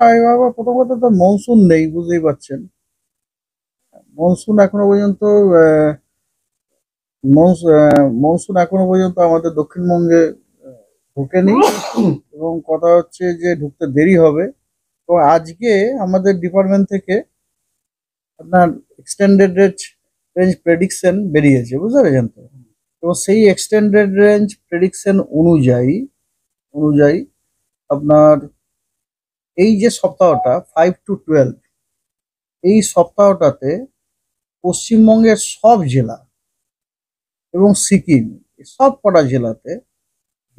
বাবা, প্রথম কথা তো মনসুন নেই, বুঝতেই পারছেন। মনসুন এখনো পর্যন্ত আহ, মনসুন এখনো পর্যন্ত আমাদের দক্ষিণবঙ্গে ঢোকেনি। এবং কথা হচ্ছে যে ঢুকতে দেরি হবে। তো আজকে আমাদের ডিপার্টমেন্ট থেকে আপনার এক্সটেন্ডেড রেঞ্জ রেঞ্জ প্রেডিকশন বেরিয়েছে, বুঝতে পেরেছেন তো। তো সেই এক্সটেন্ডেড রেঞ্জ প্রেডিকশন অনুযায়ী আপনার এই যে সপ্তাহটা 5 to 12, এই সপ্তাহটাতে পশ্চিমবঙ্গের সব জেলা এবং সিকিম, সব কটা জেলাতে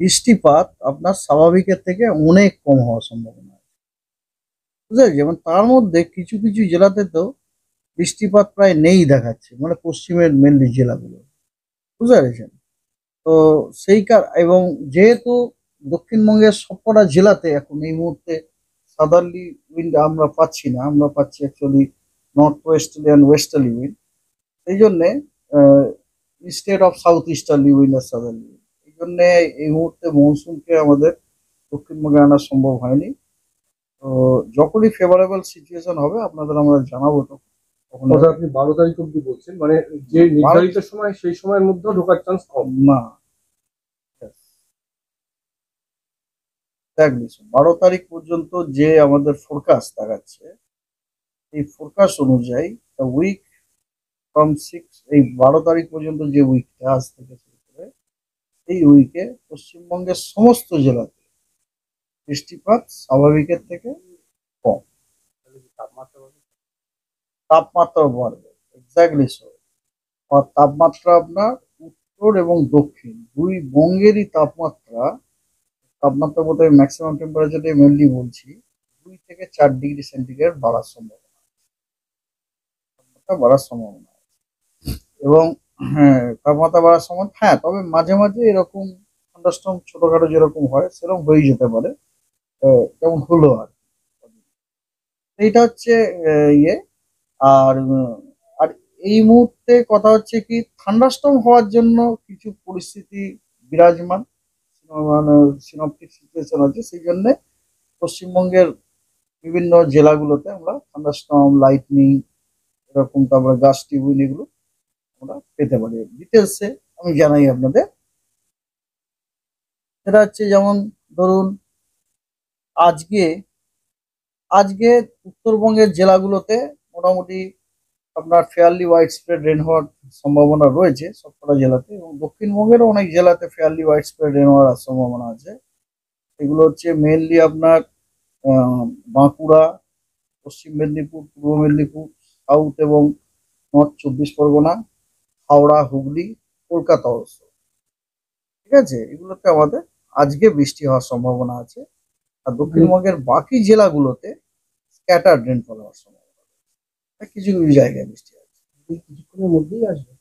বৃষ্টিপাত আপনার স্বাভাবিকের থেকে অনেক কম হওয়ার সম্ভাবনা আছে, বুঝলেন। যেমন তার মধ্যে কিছু কিছু জেলাতে তো বৃষ্টিপাত প্রায় নেই দেখাচ্ছে, মানে পশ্চিমের মেনলি জেলাগুলো, বুঝতে পেরেছেন। তো এবং যেহেতু দক্ষিণবঙ্গের সবকটা জেলাতে এখন এই মুহূর্তে সাদারলি উইন্ড আমরা পাচ্ছি না, আমরা পাচ্ছি actually north westerly and westerly wind. সেই জন্যে instead of south easterly wind আর সাদারলি উইন্ড, এই জন্যে এই মুহূর্তে মনসুনকে আমাদের দক্ষিণবঙ্গে আনা সম্ভব হয়নি। তো যখনই ফেভারেবল সিচুয়েশন হবে আপনাদের আমরা জানাবো, তখন অর্থাৎ আপনি 12 তারিখ অব্দি বলছেন, মানে যে নির্ধারিত সময় সেই সময়ের মধ্যেও ঢোকার চান্স কম। না, এক্স্যাক্টলি 12 তারিখ পর্যন্ত যে আমাদের ফোরকাস্ট দেখাচ্ছে, এই ফোরকাস্ট অনুযায়ী উইক ফ্রম 6, এই 12 তারিখ পর্যন্ত যে উইকটা আজ থেকে শুরু করে, এই উইকে পশ্চিমবঙ্গের সমস্ত জেলাতে বৃষ্টিপাত স্বাভাবিকের থেকে কম। তাপমাত্রা বাড়বে, এক্স্যাক্টলি সো। আর তাপমাত্রা আপনার উত্তর এবং দক্ষিণ দুই বঙ্গেরই তাপমাত্রা বোধহয় ম্যাক্সিমাম টেম্পারেচারে মেনলি বলছি 2 থেকে 4 ডিগ্রি সেন্টিগ্রেড বাড়ার সম্ভাবনা আছে। এবং হ্যাঁ, তাপমাত্রা বাড়ার সময়, হ্যাঁ, তবে মাঝে মাঝে এরকম থান্ডারস্টর্ম ছোটখাটো যেরকম হয় সেরকম হয়ে যেতে পারে, যেমন হলো আর কি। এইটা হচ্ছে ইয়ে। আর এই মুহূর্তে কথা হচ্ছে কি, থান্ডারস্টর্ম হওয়ার জন্য কিছু পরিস্থিতি বিরাজমান, মানে সিনপটিক সিচুয়েশন আছে। সেই জন্য পশ্চিমবঙ্গের বিভিন্ন জেলাগুলোতে আমরা থান্ডারস্টর্ম, লাইটনিং, এরকম, তারপরে গাস্টি উইন্ড, এগুলো আমরা পেতে পারি। ডিটেলসে আমি জানাই আপনাদের। সেটা হচ্ছে যেমন ধরুন, আজকে আজকে উত্তরবঙ্গের জেলাগুলোতে মোটামুটি আপনার ফেয়ারলি ওয়াইড স্প্রেড রেন হওয়ার সম্ভাবনা রয়েছে সবকটা জেলাতে, এবং দক্ষিণবঙ্গেরও অনেক জেলাতে ফেয়ারলি ওয়াইড স্প্রেড রেন হওয়ার সম্ভাবনা আছে। এগুলো হচ্ছে মেনলি আপনার বাঁকুড়া, পশ্চিম মেদিনীপুর, পূর্ব মেদিনীপুর, সাউথ এবং নর্থ 24 পরগনা, হাওড়া, হুগলি, কলকাতা অবশ্য। ঠিক আছে, এগুলোতে আমাদের আজকে বৃষ্টি হওয়ার সম্ভাবনা আছে। আর দক্ষিণবঙ্গের বাকি জেলাগুলোতে স্ক্যাটার্ড রেনফল হওয়ার সম্ভাবনা আছে। কিছু কিছু জায়গায় বৃষ্টি আছে, এই কিছুক্ষণের মধ্যেই আসবে।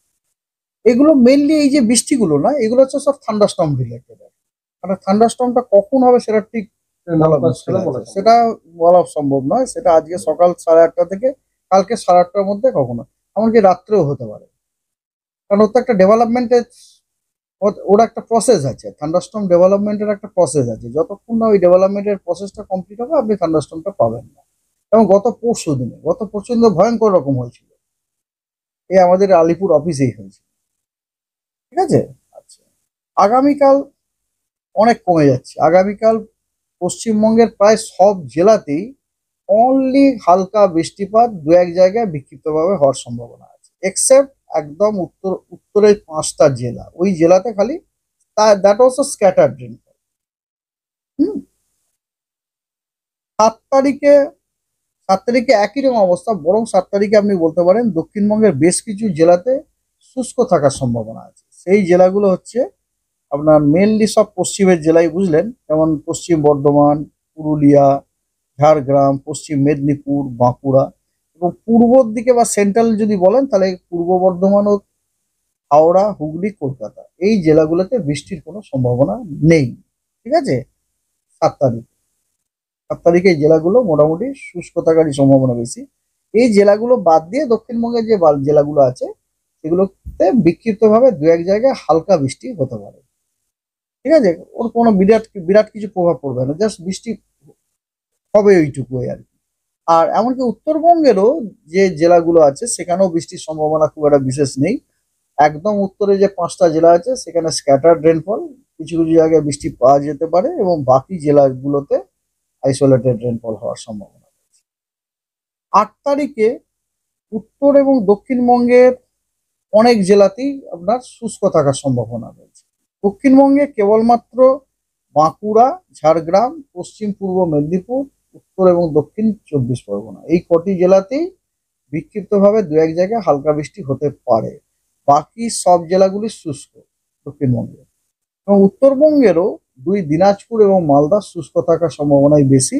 এগুলো মেনলি এই যে বৃষ্টিগুলো না, এগুলো হচ্ছে সব থান্ডারস্টর্ম রিলেটেড। মানে থান্ডারস্টর্মটা কখন হবে সেটা ঠিক বলা মুশকিল আছে, সেটা বলা সম্ভব নয়। সেটা আজকে সকাল 8:30 থেকে কালকে 8:30টার মধ্যে কখনো, এমনকি রাত্রেও হতে পারে। কারণ ওর তো একটা ডেভেলপমেন্টের, ওর একটা প্রসেস আছে, থান্ডারস্টর্ম ডেভেলপমেন্টের একটা প্রসেস আছে। যতক্ষণ না ওই ডেভেলপমেন্টের প্রসেসটা কমপ্লিট হবে আপনি থান্ডারস্টর্মটা পাবেন না। এবং গত পরশু দিনে ভয়ঙ্কর রকম হয়েছিল, এই আমাদের আলিপুর অফিসেই হয়েছিল। ঠিক আছে। আচ্ছা, আগামীকাল অনেক কমে যাচ্ছে। আগামীকাল পশ্চিমবঙ্গের প্রায় সব জেলাতেই অনলি হালকা বৃষ্টিপাত দু এক জায়গায় বিক্ষিপ্তভাবে হওয়ার সম্ভাবনা আছে, এক্সেপ্ট একদম উত্তরের 5টা জেলা, ওই জেলাতে খালি দ্যাট অলসো স্ক্যাটার্ড রেনফল। হুম। 7 তারিখে 7 তারিখে একই রকম অবস্থা, বরং 7 তারিখে আপনি বলতে পারেন দক্ষিণবঙ্গের বেশ কিছু জেলাতে শুষ্ক থাকার সম্ভাবনা আছে। সেই জেলাগুলো হচ্ছে আপনার মেনলি সব পশ্চিমের জেলায়, বুঝলেন, যেমন পশ্চিম বর্ধমান, পুরুলিয়া, ঝাড়গ্রাম, পশ্চিম মেদিনীপুর, বাঁকুড়া। এবং পূর্বর দিকে বা সেন্ট্রাল যদি বলেন তাহলে পূর্ব বর্ধমান ও হাওড়া, হুগলি, কলকাতা, এই জেলাগুলোতে বৃষ্টির কোনো সম্ভাবনা নেই। ঠিক আছে। 7 তারিখ 7 তারিখে এই জেলাগুলো মোটামুটি শুষ্ক থাকারই সম্ভাবনা বেশি। এই জেলাগুলো বাদ দিয়ে দক্ষিণবঙ্গের যে জেলাগুলো আছে সেগুলোতে বিক্ষিপ্তভাবে দু এক জায়গায় হালকা বৃষ্টি হতে পারে। ঠিক আছে, ওর কোনো বিরাট বিরাট কিছু প্রভাব পড়বে না, জাস্ট বৃষ্টি হবে ওইটুকুই আর কি। আর এমনকি উত্তরবঙ্গেরও যে জেলাগুলো আছে সেখানেও বৃষ্টির সম্ভাবনা খুব একটা বিশেষ নেই। একদম উত্তরে যে 5টা জেলা আছে সেখানে স্ক্যাটার্ড রেনফল, কিছু কিছু জায়গায় বৃষ্টি পাওয়া যেতে পারে, এবং বাকি জেলাগুলোতে আইসোলেটেড রেনফল হওয়ার সম্ভাবনা। 8 তারিখে উত্তর এবং দক্ষিণবঙ্গের অনেক জেলাতেই আপনার শুষ্ক থাকার সম্ভাবনা রয়েছে। দক্ষিণবঙ্গে কেবলমাত্র বাঁকুড়া, ঝাড়গ্রাম, পশ্চিম পূর্ব মেদিনীপুর, উত্তর এবং দক্ষিণ 24 পরগনা, এই কটি জেলাতেই বিক্ষিপ্তভাবে দু এক জায়গায় হালকা বৃষ্টি হতে পারে। বাকি সব জেলাগুলি শুষ্ক দক্ষিণবঙ্গে। এবং উত্তরবঙ্গেরও দিনাজপুর এবং মালদা শুষ্ক থাকার সম্ভাবনাই বেশি।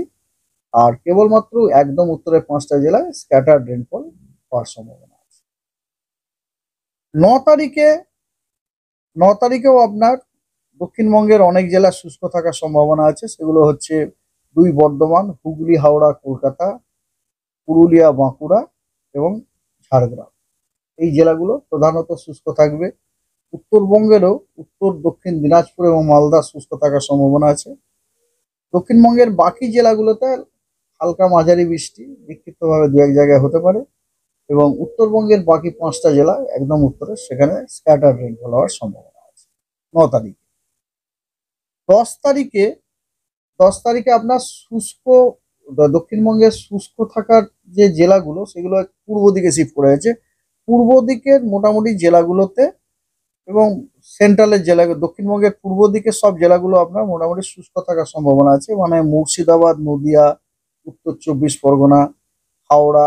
আর কেবলমাত্র একদম উত্তরের 5টা জেলায় স্ক্যাটার্ড রেনফল হওয়ার সম্ভাবনা আছে। 9 তারিখে 9 তারিখেও আপনার দক্ষিণবঙ্গের অনেক জেলা শুষ্ক থাকার সম্ভাবনা আছে। সেগুলো হচ্ছে বর্ধমান, হুগলি, হাওড়া, কলকাতা, পুরুলিয়া, বাঁকুড়া এবং ঝাড়গ্রাম, এই জেলাগুলো প্রধানত শুষ্ক থাকবে। উত্তরবঙ্গেরও উত্তর, দক্ষিণ দিনাজপুর এবং মালদা শুষ্ক থাকার সম্ভাবনা আছে। দক্ষিণবঙ্গের বাকি জেলাগুলোতে হালকা মাঝারি বৃষ্টি বিক্ষিপ্তভাবে দু এক জায়গায় হতে পারে, এবং উত্তরবঙ্গের বাকি 5টা জেলা একদম উত্তরে সেখানে স্ক্যাটার রেনফল হওয়ার সম্ভাবনা আছে। 9 তারিখে 10 তারিখে 10 তারিখে আপনার শুষ্ক, দক্ষিণবঙ্গের শুষ্ক থাকার যে জেলাগুলো সেগুলো পূর্ব দিকে শিফট করে আছে। পূর্ব দিকের মোটামুটি জেলাগুলোতে এবং সেন্ট্রালের জেলা, দক্ষিণবঙ্গের পূর্ব দিকের সব জেলাগুলো আপনার মোটামুটি শুষ্ক থাকার সম্ভাবনা আছে, মানে মুর্শিদাবাদ, নদিয়া, উত্তর 24 পরগনা, হাওড়া,